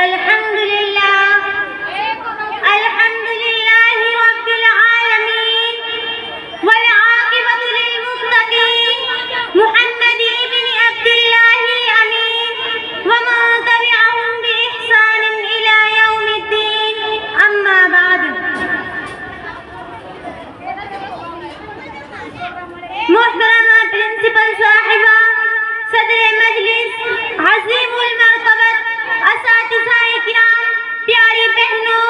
अल्हम्दुलिल्लाह अल्हम्दुलिल्लाहि रब्बिल आलमीन वल आक़िबतु लिल मुत्तक़ीन मुहम्मद इब्न अब्दुल्लाहि अमीन व मन तबिअहुम बि इहसान इला यौमिद्दीन अम्मा बाद। मुहतरमा प्रिंसिपल साहिबा, सदर मजलिस, अज़ीमुल मर्तबत असातिज़ाए किराम, प्यारी बहनों,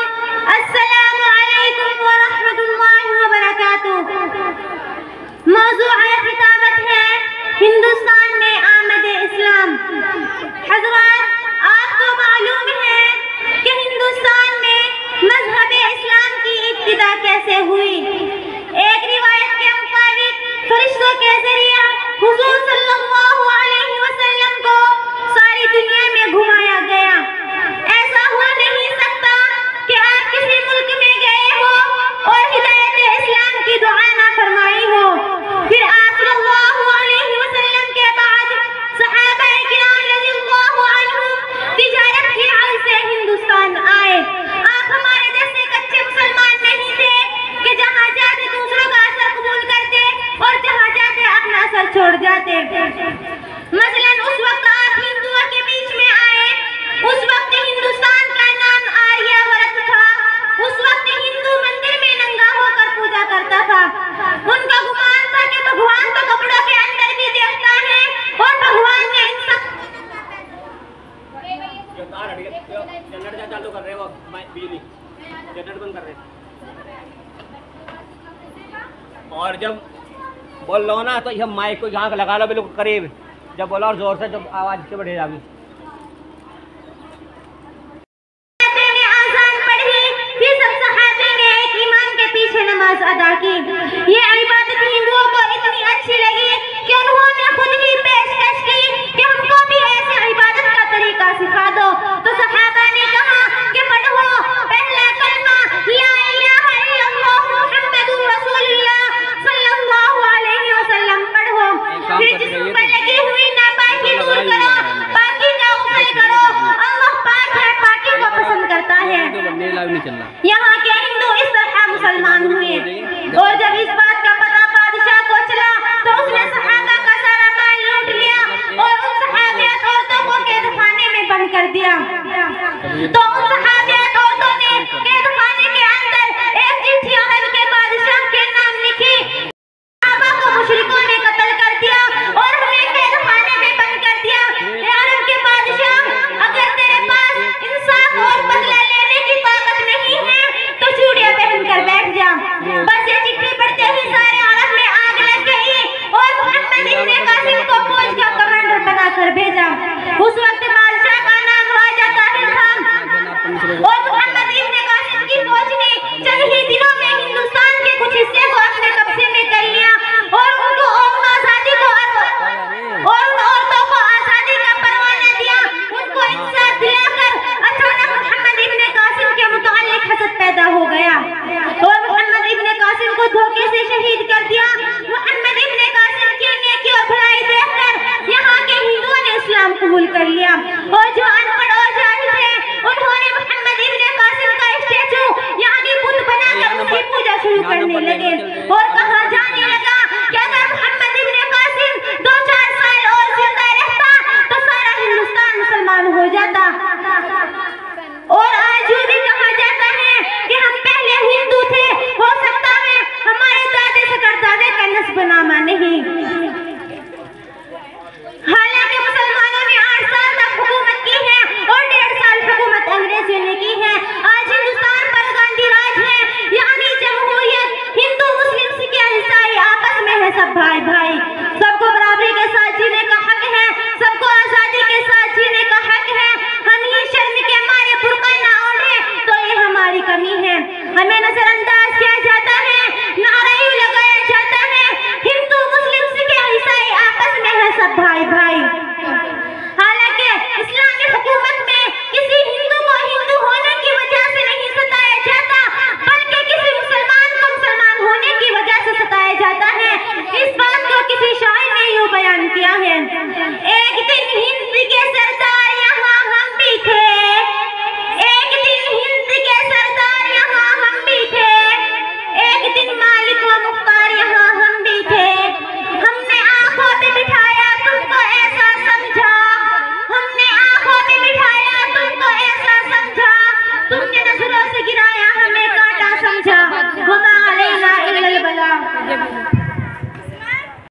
अस्सलामु अलैकुम व रहमतुल्लाहि व बरकातुहू। मौज़ूअ खिताबत है हिंदुस्तान में आमद इस्लाम। हज़रात, आपको मालूम है कि हिंदुस्तान में मज़हब इस्लाम की इब्तिदा कैसे हुई। एक रिवायत के मुताबिक फरिश्तों के ज़रिए हुज़ूर सल्लल्लाहु अलैहि वसल्लम को सारी दुनिया में घुमाया गया। ऐसा हो नहीं सकता कि आप किसी मुल्क में गए हो और हिदायत इस्लाम की दुआ ना फरमाई हो। फिर आप सल्लल्लाहु अलैहि वसल्लम के बाद सहाबाए किराम रज़ियल्लाहु अन्हुम तिजारत की हाल से हिंदुस्तान आए। आप हमारे जैसे कच्चे मुसलमान नहीं थे कि जहाँ जाते दूसरों का असर कबूल करते और जहाँ जाते अपना असर छोड़ जाते। मसलन उस वक्त आप हिंदुओं के बीच में आए, उस वक्त हिंदुस्तान का नाम आर्यावर्त था। उस वक्त हिंदू मंदिर में नंगा होकर पूजा करता था। उनका गुमान था कि भगवान तो कपड़ों के अंदर भी देखता है और भगवान ने इंसान जनरेटर चालू कर रहे हो, बिजली जनरेटर बंद कर रहे। और जब बोल लो ना तो यह माइक को यहाँ लगा लो बिल्कुल करीब, जब बोलो और जोर से, जब आवाज से बढ़े जाएगी। आज़ान पढ़ी, फिर सब सहाबे ने एक इमाम के पीछे नमाज अदा की। ये इबादत हिंदुओं को इतनी अच्छी लगी कि उन्होंने खुद ही पेशकश की कि हमको भी ऐसे इबादत का तरीका सिखा दो। तो सहाबा ने कहा कि पढ़ो पहला कलमा ला इलाहा इल्लल्लाह मुहम्मदुर रसूलुल्लाह सल्लल्लाहु अलैहि वसल्लम पढ़ो। फिर जिस्म पर लगी हुई नापाकी दूर करो, पाकी का उफल करो। अल्लाह पाक है, पाकी को पसंद करता है। यहाँ के हिंदू इस तरह मुसलमान हुए और जब इस बात का पता बादशाह को चला तो उसने सहाबा का सारा माल लूट लिया और उन सहाबियत औरतों को कैदखाने में बंद कर दिया। तो उन सहाबियत औरतों ने कैदखाने के अंदर एक चिट्ठी अरब के बादशाह के नाम लिखी। सहाबा को मुशरिकों ने कत्ल कर दिया और हमें कैदखाने में बंद कर दिया। अरब के बादशाह, अगर तेरे पास इंसाफ और बदला लेने की ताकत नहीं है तो चूड़ियां पहन कर बैठ जा। बस ये चिट्ठी पढ़ते ही सारे अरब में आग लग गई और मोहम्मद इब्ने कासिम को फौज का कमांडर बनाकर भेजा। उस वक्त बादशाह का नाम राजा ताहिर था। से गिराया हमें कांटा समझा, वमा अलैना इल्लल बलाग।